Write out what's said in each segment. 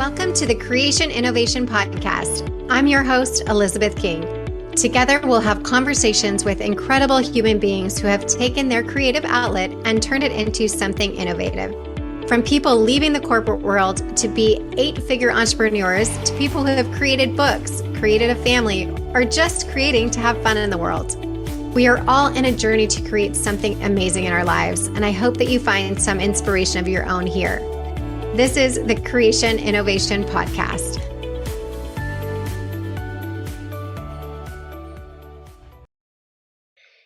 Welcome to the Creation Innovation Podcast. I'm your host, Elizabeth King. Together, we'll have conversations with incredible human beings who have taken their creative outlet and turned it into something innovative. From people leaving the corporate world to be 8-figure entrepreneurs to people who have created books, created a family, or just creating to have fun in the world. We are all in a journey to create something amazing in our lives, and I hope that you find some inspiration of your own here. This is the Creation Innovation Podcast.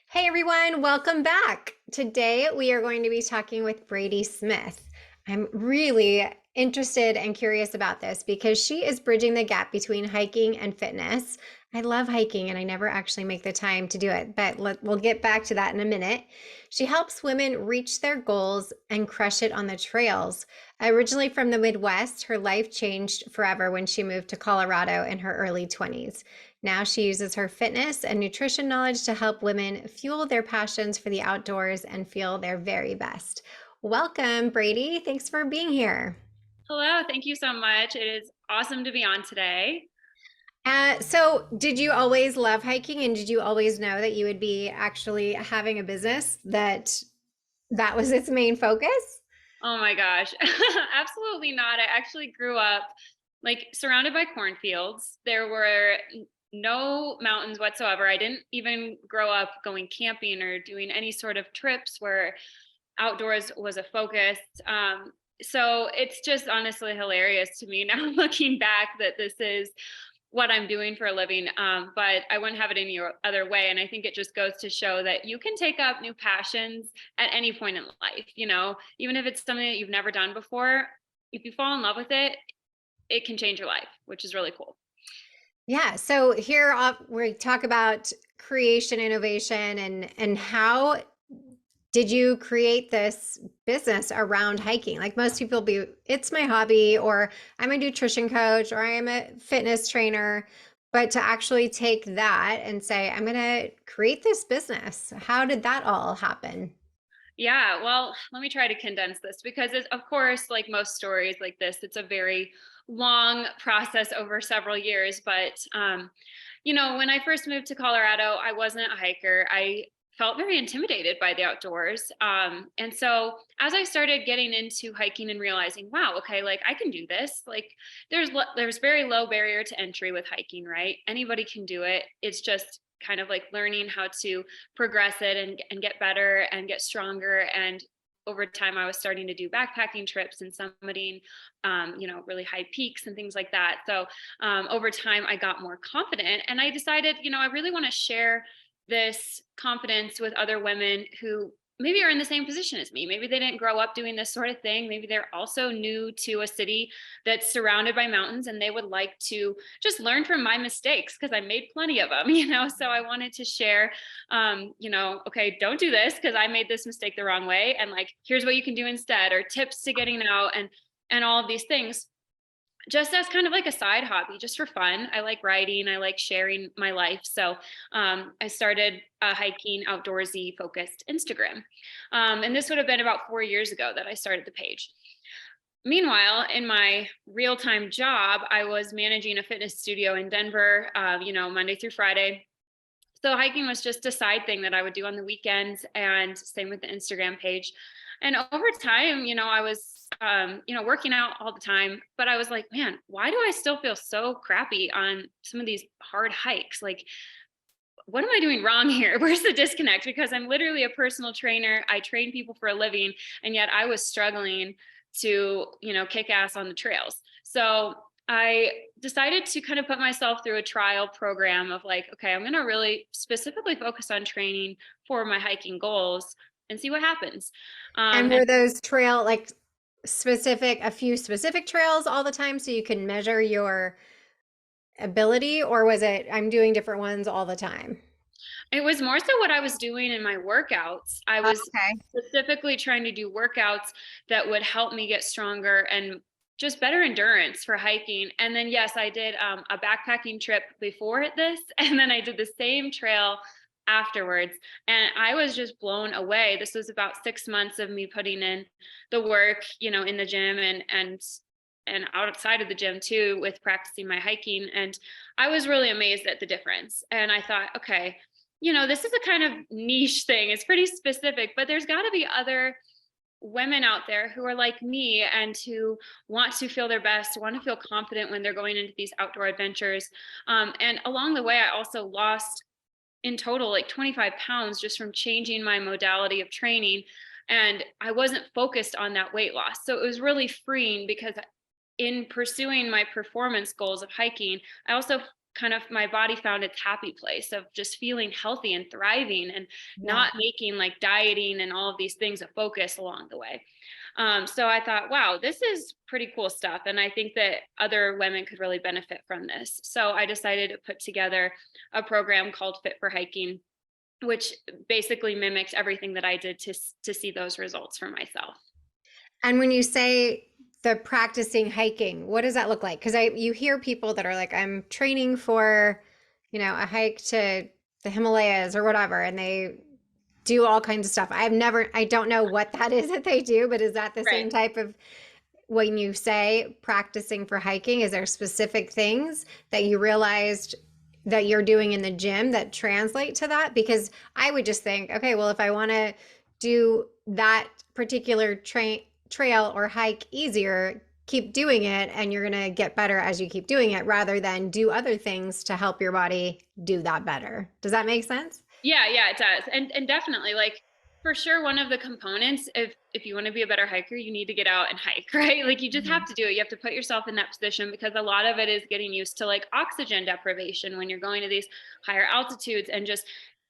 Hey everyone, welcome back. Today we are going to be talking with Bradee Smith. I'm really interested and curious about this because she is bridging the gap between hiking and fitness. I love hiking and I never actually make the time to do it, but we'll get back to that in a minute. She helps women reach their goals and crush it on the trails. Originally from the Midwest, her life changed forever when she moved to Colorado in her early 20s. Now she uses her fitness and nutrition knowledge to help women fuel their passions for the outdoors and feel their very best. Welcome, Bradee. Thanks for being here. Hello, thank you so much. It is awesome to be on today. So did you always love hiking, and did you always know that you would be actually having a business that was its main focus? Oh my gosh, absolutely not. I actually grew up surrounded by cornfields. There were no mountains whatsoever. I didn't even grow up going camping or doing any sort of trips where outdoors was a focus. So it's just honestly hilarious to me now looking back that this is what I'm doing for a living. But I wouldn't have it any other way. And I think it just goes to show that you can take up new passions at any point in life, even if it's something that you've never done before. If you fall in love with it, it can change your life, which is really cool. Yeah. So here we talk about creation, innovation, and how did you create this business around hiking? Like most people it's my hobby, or I'm a nutrition coach, or I am a fitness trainer. But to actually take that and say, I'm going to create this business, how did that all happen? Yeah, well, let me try to condense this because of course, like most stories like this, it's a very long process over several years. But when I first moved to Colorado, I wasn't a hiker. I felt very intimidated by the outdoors. And so as I started getting into hiking and realizing, wow, okay, like I can do this. Like there's very low barrier to entry with hiking, right? Anybody can do it. It's just kind of like learning how to progress it and get better and get stronger. And over time, I was starting to do backpacking trips and summiting, really high peaks and things like that. So over time, I got more confident and I decided, I really want to share this confidence with other women who maybe are in the same position as me. Maybe they didn't grow up doing this sort of thing. Maybe they're also new to a city that's surrounded by mountains and they would like to just learn from my mistakes because I made plenty of them, So I wanted to share, okay, don't do this because I made this mistake the wrong way. And like, here's what you can do instead, or tips to getting out and all of these things just as kind of like a side hobby, just for fun. I like writing. I like sharing my life. So I started a hiking outdoorsy focused Instagram. And this would have been about 4 years ago that I started the page. Meanwhile, in my real-time job, I was managing a fitness studio in Denver, Monday through Friday. So hiking was just a side thing that I would do on the weekends, and same with the Instagram page. And over time, I was, working out all the time, but I was like, man, why do I still feel so crappy on some of these hard hikes? Like, what am I doing wrong here? Where's the disconnect? Because I'm literally a personal trainer. I train people for a living, and yet I was struggling to, kick ass on the trails. So I decided to kind of put myself through a trial program of like, okay, I'm going to really specifically focus on training for my hiking goals and see what happens. And were those a few specific trails all the time so you can measure your ability, or was it I'm doing different ones all the time? It was more so what I was doing in my workouts. I was Okay. specifically trying to do workouts that would help me get stronger and just better endurance for hiking. And then, yes, I did a backpacking trip before this, and then I did the same trail afterwards. And I was just blown away. This was about 6 months of me putting in the work, in the gym and and outside of the gym too with practicing my hiking. And I was really amazed at the difference. And I thought, okay, this is a kind of niche thing. It's pretty specific, but there's got to be other women out there who are like me and who want to feel their best, want to feel confident when they're going into these outdoor adventures. And along the way, I also lost in total like 25 pounds just from changing my modality of training. And I wasn't focused on that weight loss. So it was really freeing because in pursuing my performance goals of hiking, I also kind of my body found its happy place of just feeling healthy and thriving and Yeah. not making like dieting and all of these things a focus along the way. So I thought, wow, this is pretty cool stuff. And I think that other women could really benefit from this. So I decided to put together a program called Fit for Hiking, which basically mimics everything that I did to see those results for myself. And when you say the practicing hiking, what does that look like? Because you hear people that are like, I'm training for, a hike to the Himalayas or whatever, and they do all kinds of stuff. I don't know what that is that they do, but is that the Right. same type of when you say practicing for hiking? Is there specific things that you realized that you're doing in the gym that translate to that? Because I would just think, okay, well, if I want to do that particular trail or hike easier, keep doing it, and you're going to get better as you keep doing it rather than do other things to help your body do that better. Does that make sense? Yeah, it does. And definitely like for sure one of the components if you want to be a better hiker, you need to get out and hike, right? Like you just have Mhm. to do it. You have to put yourself in that position because a lot of it is getting used to like oxygen deprivation when you're going to these higher altitudes and just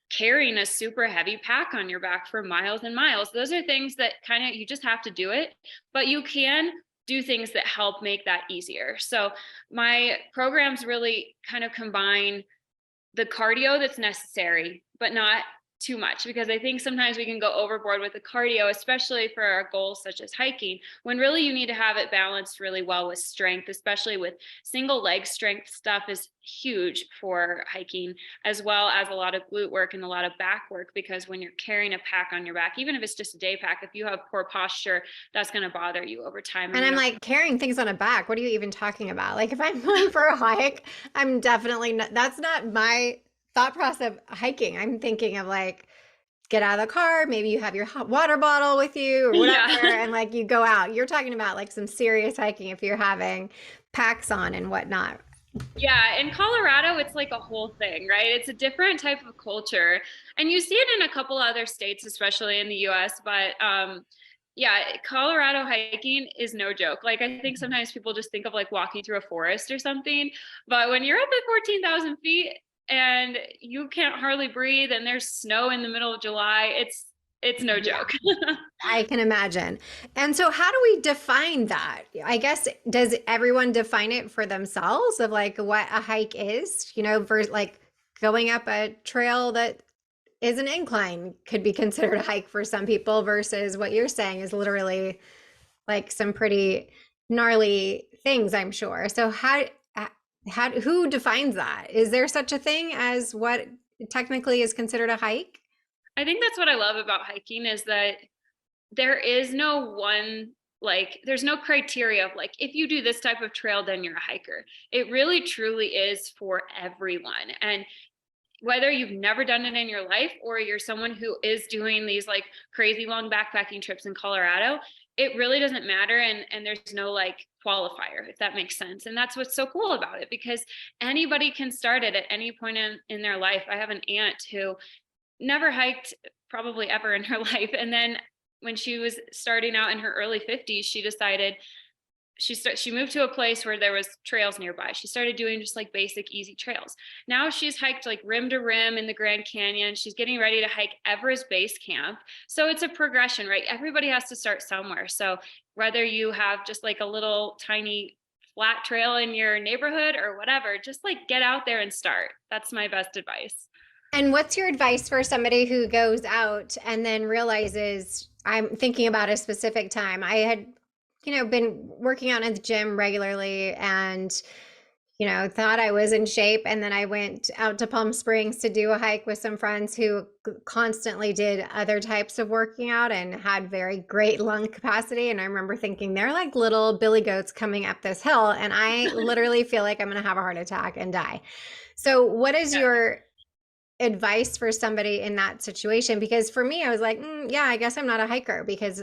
carrying a super heavy pack on your back for miles and miles. Those are things that kind of you just have to do it, but you can do things that help make that easier. So my programs really kind of combine the cardio that's necessary, but not too much because I think sometimes we can go overboard with the cardio, especially for our goals such as hiking, when really you need to have it balanced really well with strength, especially with single leg strength stuff is huge for hiking, as well as a lot of glute work and a lot of back work, because when you're carrying a pack on your back, even if it's just a day pack, if you have poor posture, that's going to bother you over time. And And we I'm don't. like, carrying things on a back. What are you even talking about? Like, if I'm going for a hike, I'm definitely not, that's not my thought process of hiking. I'm thinking of like, get out of the car. Maybe you have your hot water bottle with you or whatever. Yeah. And like, you go out. You're talking about like some serious hiking if you're having packs on and whatnot. Yeah, in Colorado, it's like a whole thing, right? It's a different type of culture. And you see it in a couple other states, especially in the US. But yeah, Colorado hiking is no joke. Like, I think sometimes people just think of like walking through a forest or something. But when you're up at 14,000 feet and you can't hardly breathe and there's snow in the middle of July, it's no Yeah. joke. I can imagine. And so, how do we define that? I guess, does everyone define it for themselves of like what a hike is? For like going up a trail that is an incline could be considered a hike for some people versus what you're saying is literally like some pretty gnarly things, I'm sure. So, who defines that? Is there such a thing as what technically is considered a hike? I think that's what I love about hiking is that there is no one like there's no criteria of like if you do this type of trail then you're a hiker. It really truly is for everyone. And whether you've never done it in your life or you're someone who is doing these like crazy long backpacking trips in Colorado, it really doesn't matter. And there's no like qualifier, if that makes sense. And that's what's so cool about it because anybody can start it at any point in their life. I have an aunt who never hiked probably ever in her life. And then when she was starting out in her early 50s, she decided she moved to a place where there was trails nearby. She started doing just like basic easy trails. Now she's hiked like rim to rim in the Grand Canyon. She's getting ready to hike Everest Base Camp. So it's a progression, right? Everybody has to start somewhere. So whether you have just like a little tiny flat trail in your neighborhood or whatever, just like get out there and start. That's my best advice. And what's your advice for somebody who goes out and then realizes I'm thinking about a specific time? I had, been working out in the gym regularly and thought I was in shape. And then I went out to Palm Springs to do a hike with some friends who constantly did other types of working out and had very great lung capacity. And I remember thinking they're like little billy goats coming up this hill. And I literally feel like I'm going to have a heart attack and die. So, what is your advice for somebody in that situation? Because for me, I was like, yeah, I guess I'm not a hiker because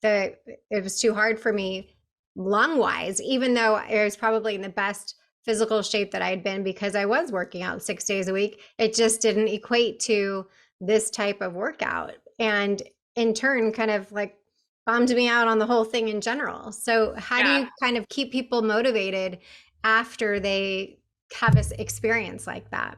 it was too hard for me lung wise, even though I was probably in the best physical shape that I had been because I was working out 6 days a week. It just didn't equate to this type of workout. And in turn, kind of like bummed me out on the whole thing in general. So, how do Yeah. you kind of keep people motivated after they have this experience like that?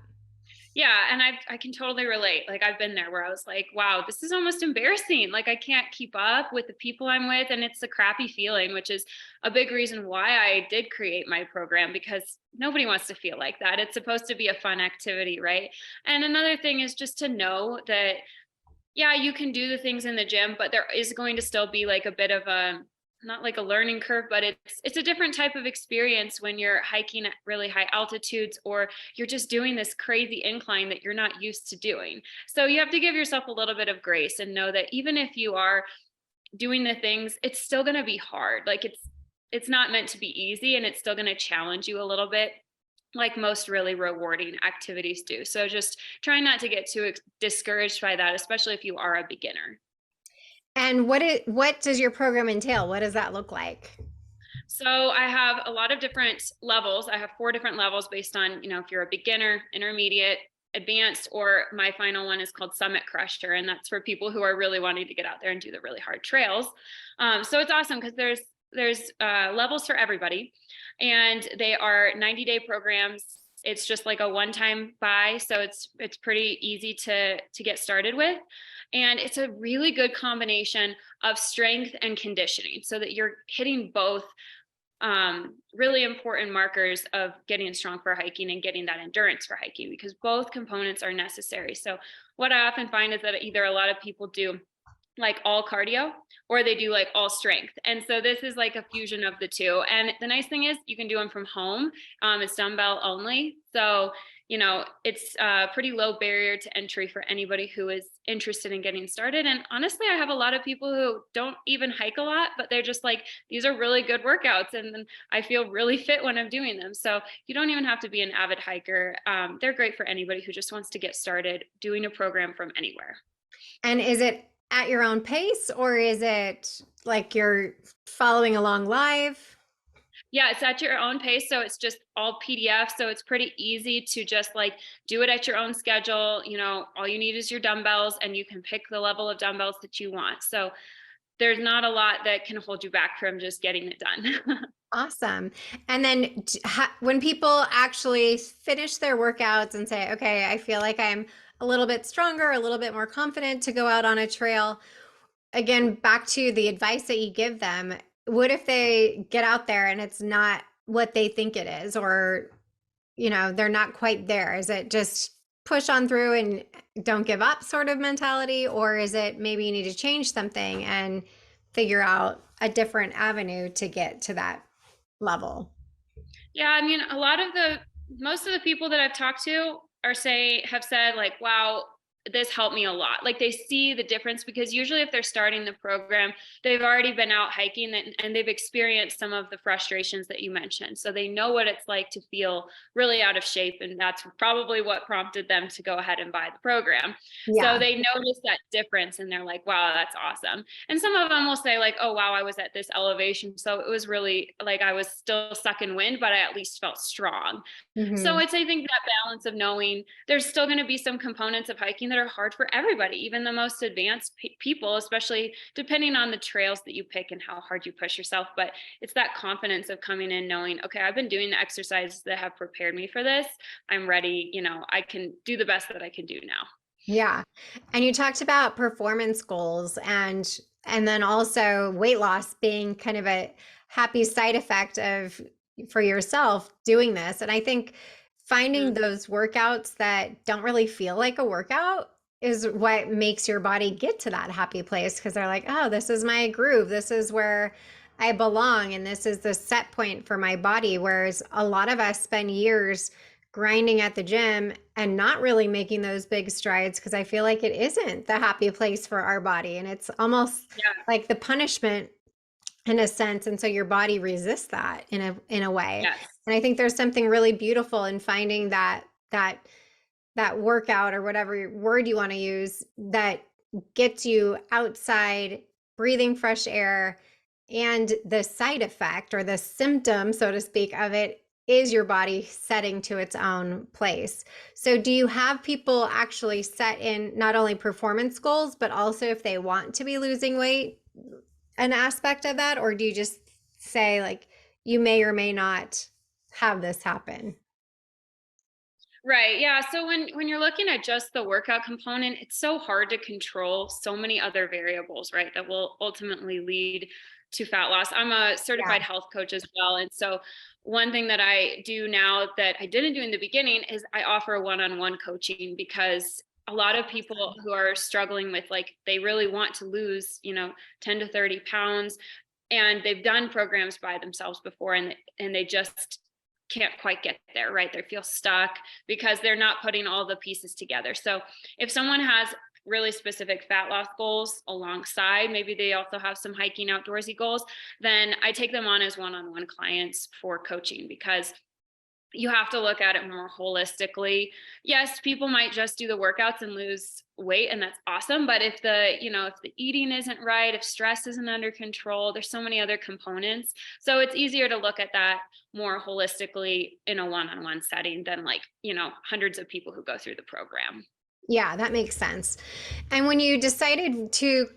Yeah, and I can totally relate. Like I've been there where I was like, wow, this is almost embarrassing. Like I can't keep up with the people I'm with and it's a crappy feeling, which is a big reason why I did create my program because nobody wants to feel like that. It's supposed to be a fun activity, right? And another thing is just to know that yeah, you can do the things in the gym, but there is going to still be like a bit of a not like a learning curve, but it's a different type of experience when you're hiking at really high altitudes or you're just doing this crazy incline that you're not used to doing. So you have to give yourself a little bit of grace and know that even if you are doing the things, it's still going to be hard. Like it's not meant to be easy and it's still going to challenge you a little bit like most really rewarding activities do. So just try not to get too discouraged by that, especially if you are a beginner. And what does your program entail? What does that look like? So I have a lot of different levels. I have 4 different levels based on, if you're a beginner, intermediate, advanced, or my final one is called Summit Crusher. And that's for people who are really wanting to get out there and do the really hard trails. So it's awesome because there's levels for everybody and they are 90-day programs. It's just like a one-time buy. So it's pretty easy to get started with. And it's a really good combination of strength and conditioning so that you're hitting both really important markers of getting strong for hiking and getting that endurance for hiking because both components are necessary. So what I often find is that either a lot of people do like all cardio or they do like all strength. And so this is like a fusion of the two. And the nice thing is you can do them from home. It's dumbbell only. So, it's a pretty low barrier to entry for anybody who is interested in getting started. And honestly, I have a lot of people who don't even hike a lot, but they're just like, these are really good workouts. And then I feel really fit when I'm doing them. So you don't even have to be an avid hiker. They're great for anybody who just wants to get started doing a program from anywhere. And is it at your own pace or is it like you're following along live? Yeah, it's at your own pace. So it's just all PDF. So it's pretty easy to just like do it at your own schedule. All you need is your dumbbells and you can pick the level of dumbbells that you want. So there's not a lot that can hold you back from just getting it done. Awesome. And then when people actually finish their workouts and say, okay, I feel like I'm a little bit stronger, a little bit more confident to go out on a trail, again, back to the advice that you give them, what if they get out there and it's not what they think it is, or, they're not quite there? Is it just push on through and don't give up sort of mentality? Or is it maybe you need to change something and figure out a different avenue to get to that level? Yeah, I mean, most of the people that I've talked to have said like, wow, this helped me a lot. Like they see the difference because usually if they're starting the program, they've already been out hiking and they've experienced some of the frustrations that you mentioned. So they know what it's like to feel really out of shape. And that's probably what prompted them to go ahead and buy the program. So Yeah. they notice that difference and they're like, wow, that's awesome. And some of them will say like, oh, wow, I was at this elevation. So it was really like I was still sucking wind, but I at least felt strong. So Hmm. it's, I think, that balance of knowing there's still going to be some components of hiking that are hard for everybody, even the most advanced people, especially depending on the trails that you pick and how hard you push yourself. But it's that confidence of coming in knowing, okay, I've been doing the exercises that have prepared me for this. I'm ready. I can do the best that I can do now. Yeah. And you talked about performance goals and then also weight loss being kind of a happy side effect of for yourself doing this. And I think finding Mhm. those workouts that don't really feel like a workout is what makes your body get to that happy place because they're like, "Oh, this is my groove. This is where I belong and this is the set point for my body. Whereas a lot of us spend years grinding at the gym and not really making those big strides because I feel like it isn't the happy place for our body. And it's almost Yeah. like the punishment in a sense. And so your body resists that in a way. Yes. And I think there's something really beautiful in finding that workout or whatever word you want to use that gets you outside, breathing fresh air, and the side effect or the symptom, so to speak, of it is your body setting to its own place. So, do you have people actually set in not only performance goals, but also if they want to be losing weight, an aspect of that? Or do you just say, like, you may or may not have this happen? Right. Yeah. So when you're looking at just the workout component, it's so hard to control so many other variables, right? That will ultimately lead to fat loss. I'm a Yeah. certified health coach as well. And so one thing that I do now that I didn't do in the beginning is I offer one-on-one coaching because a lot of people who are struggling with like they really want to lose, 10 to 30 pounds and they've done programs by themselves before and they just can't quite get there, right? They feel stuck because they're not putting all the pieces together. So if someone has really specific fat loss goals alongside, maybe they also have some hiking outdoorsy goals, then I take them on as one-on-one clients for coaching because you have to look at it more holistically. Yes, people might just do the workouts and lose weight and that's awesome, but if the eating isn't right, if stress isn't under control, there's so many other components. So it's easier to look at that more holistically in a one-on-one setting than hundreds of people who go through the program. Yeah, that makes sense. And when you decided to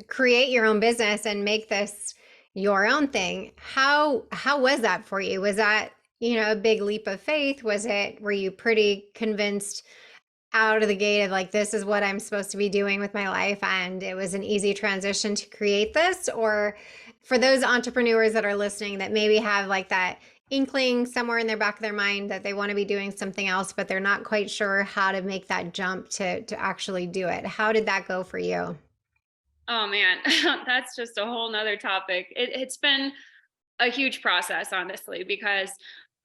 create your own business and make this your own thing, how was that for you? Was that, a big leap of faith? Were you pretty convinced out of the gate of like, this is what I'm supposed to be doing with my life, and it was an easy transition to create this? Or for those entrepreneurs that are listening that maybe have like that inkling somewhere in their back of their mind that they want to be doing something else, but they're not quite sure how to make that jump to actually do it. How did that go for you? Oh man, that's just a whole nother topic. It's been a huge process, honestly, because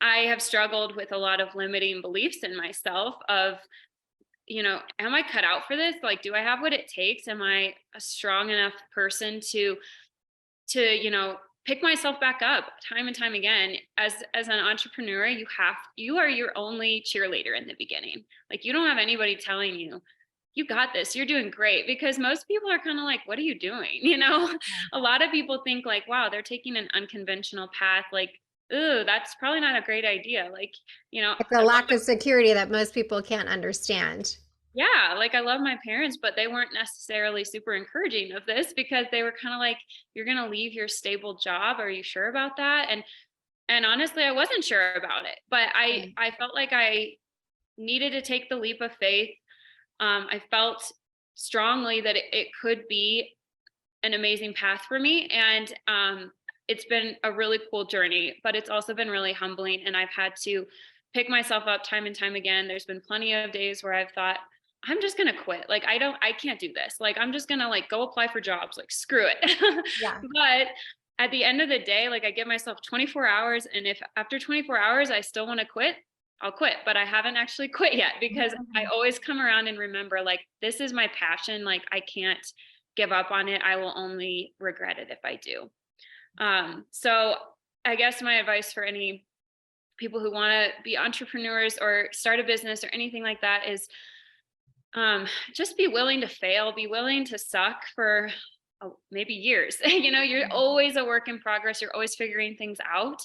I have struggled with a lot of limiting beliefs in myself of am I cut out for this? Like, do I have what it takes? Am I a strong enough person to pick myself back up time and time again? As an entrepreneur, you are your only cheerleader in the beginning. Like, you don't have anybody telling you, you got this, you're doing great, because most people are kind of like, what are you doing? A lot of people think like, wow, they're taking an unconventional path. Like, ooh, that's probably not a great idea. Like, It's a I love lack of security that most people can't understand. Yeah, like I love my parents, but they weren't necessarily super encouraging of this because they were kind of like, you're going to leave your stable job. Are you sure about that? And honestly, I wasn't sure about it, but I Right. I felt like I needed to take the leap of faith. I felt strongly that it could be an amazing path for me, and it's been a really cool journey, but it's also been really humbling, and I've had to pick myself up time and time again. There's been plenty of days where I've thought, I'm just gonna quit. Like, I can't do this. Like, I'm just gonna like go apply for jobs. Like, screw it. Yeah. But at the end of the day, like I give myself 24 hours, and if after 24 hours I still want to quit, I'll quit. But I haven't actually quit yet because I always come around and remember, like, this is my passion. Like, I can't give up on it. I will only regret it if I do. So I guess my advice for any people who want to be entrepreneurs or start a business or anything like that is just be willing to fail, be willing to suck for maybe years. You're always a work in progress. You're always figuring things out.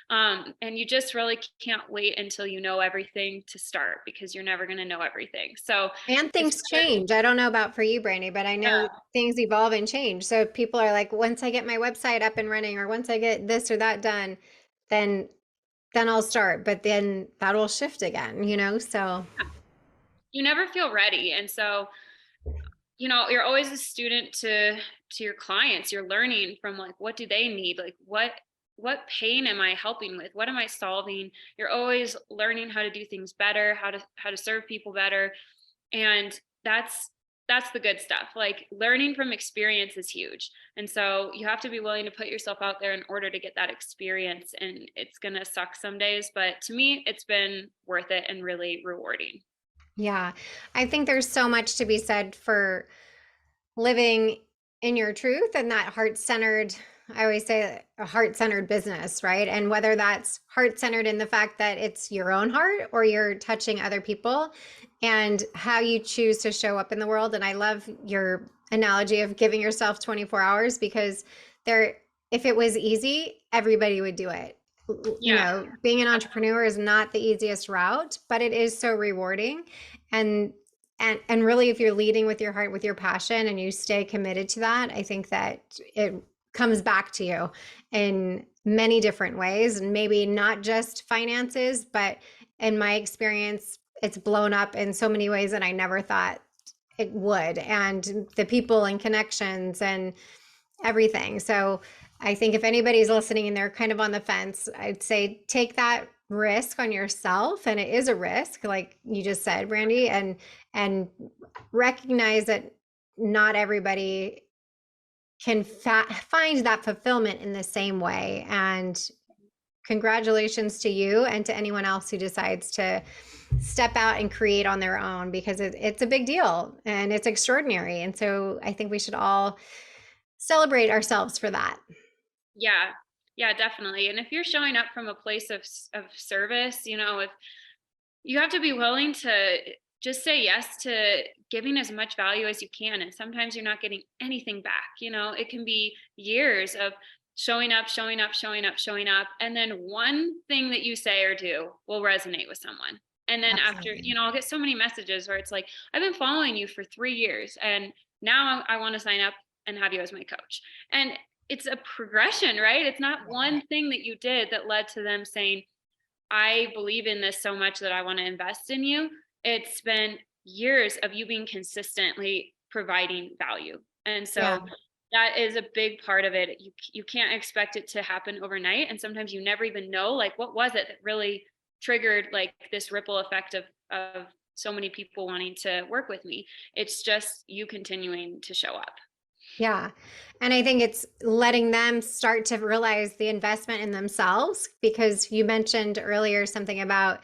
And you just really can't wait until you know everything to start because you're never going to know everything. So And it's things change. I don't know about for you, Brandy, but I know things evolve and change. So people are like, once I get my website up and running, or once I get this or that done, then I'll start. But then that will shift again. So you never feel ready. And so you're always a student to your clients. You're learning from like, what do they need? Like, what pain am I helping with? What am I solving? You're always learning how to do things better, how to serve people better. And that's that's the good stuff. Like learning from experience is huge. And so you have to be willing to put yourself out there in order to get that experience. And it's going to suck some days, but to me, it's been worth it and really rewarding. Yeah. I think there's so much to be said for living in your truth and that heart-centered, I always say a heart-centered business, right? And whether that's heart-centered in the fact that it's your own heart or you're touching other people and how you choose to show up in the world. And I love your analogy of giving yourself 24 hours because there, if it was easy, everybody would do it. You Yeah. know, being an entrepreneur is not the easiest route, but it is so rewarding. And and really, if you're leading with your heart, with your passion, and you stay committed to that, I think that it comes back to you in many different ways, and maybe not just finances, but in my experience, it's blown up in so many ways that I never thought it would, and the people and connections and everything. So I think if anybody's listening and they're kind of on the fence, I'd say take that risk on yourself. And it is a risk, like you just said, Bradee, and recognize that not everybody can find that fulfillment in the same way. And congratulations to you and to anyone else who decides to step out and create on their own, because it's a big deal and it's extraordinary. And so I think we should all celebrate ourselves for that. Yeah. Yeah, definitely. And if you're showing up from a place of service, you know, if you have to be willing to just say yes to giving as much value as you can. And sometimes you're not getting anything back. You know, it can be years of showing up, showing up, showing up, showing up. And then one thing that you say or do will resonate with someone. And then after, Absolutely. you know, I'll get so many messages where it's like, I've been following you for 3 years and now I want to sign up and have you as my coach. And it's a progression, right? It's not one thing that you did that led to them saying, I believe in this so much that I want to invest in you. It's been years of you being consistently providing value. And Yeah. so that is a big part of it. You can't expect it to happen overnight. And sometimes you never even know, like, what was it that really triggered like this ripple effect of so many people wanting to work with me. It's just you continuing to show up. Yeah. And I think it's letting them start to realize the investment in themselves, because you mentioned earlier something about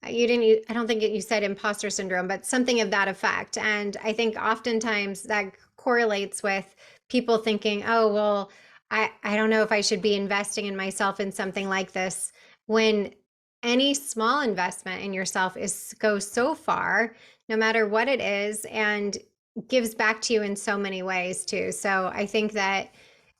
you didn't, I don't think you said imposter syndrome, but something of that effect. And I think oftentimes that correlates with people thinking, oh, well, I don't know if I should be investing in myself in something like this, when any small investment in yourself goes so far, no matter what it is, and gives back to you in so many ways too. So I think that,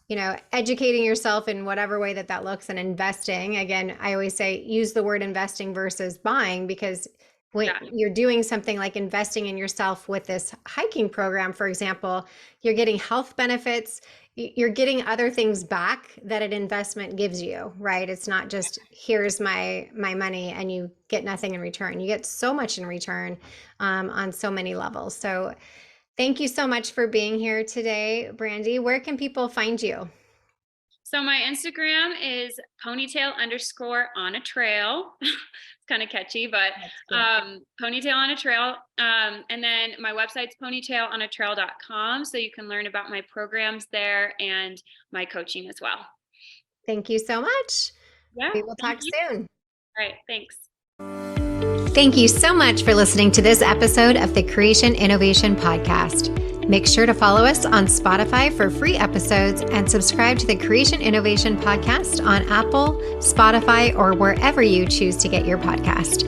you know, educating yourself in whatever way that that looks, and investing, again, I always say use the word investing versus buying, because when you're doing something like investing in yourself with this hiking program, for example, you're getting health benefits, you're getting other things back that an investment gives you, right? It's not just here's my money and you get nothing in return. You get so much in return on so many levels. So thank you so much for being here today, Bradee. Where can people find you? So my Instagram is ponytail_on a trail. It's kind of catchy, but ponytail on a trail. And then my website's ponytailonatrail.com. So you can learn about my programs there and my coaching as well. Thank you so much. Yeah. We will talk soon. All right. Thanks. Thank you so much for listening to this episode of the Creation Innovation Podcast. Make sure to follow us on Spotify for free episodes and subscribe to the Creation Innovation Podcast on Apple, Spotify, or wherever you choose to get your podcast.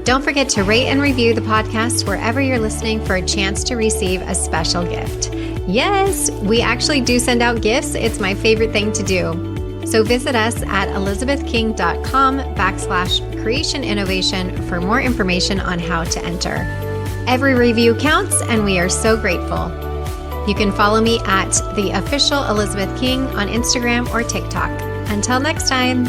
Don't forget to rate and review the podcast wherever you're listening for a chance to receive a special gift. Yes, we actually do send out gifts. It's my favorite thing to do. So visit us at elizabethking.com/creation innovation for more information on how to enter. Every review counts, and we are so grateful. You can follow me at the official Elizabeth King on Instagram or TikTok. Until next time.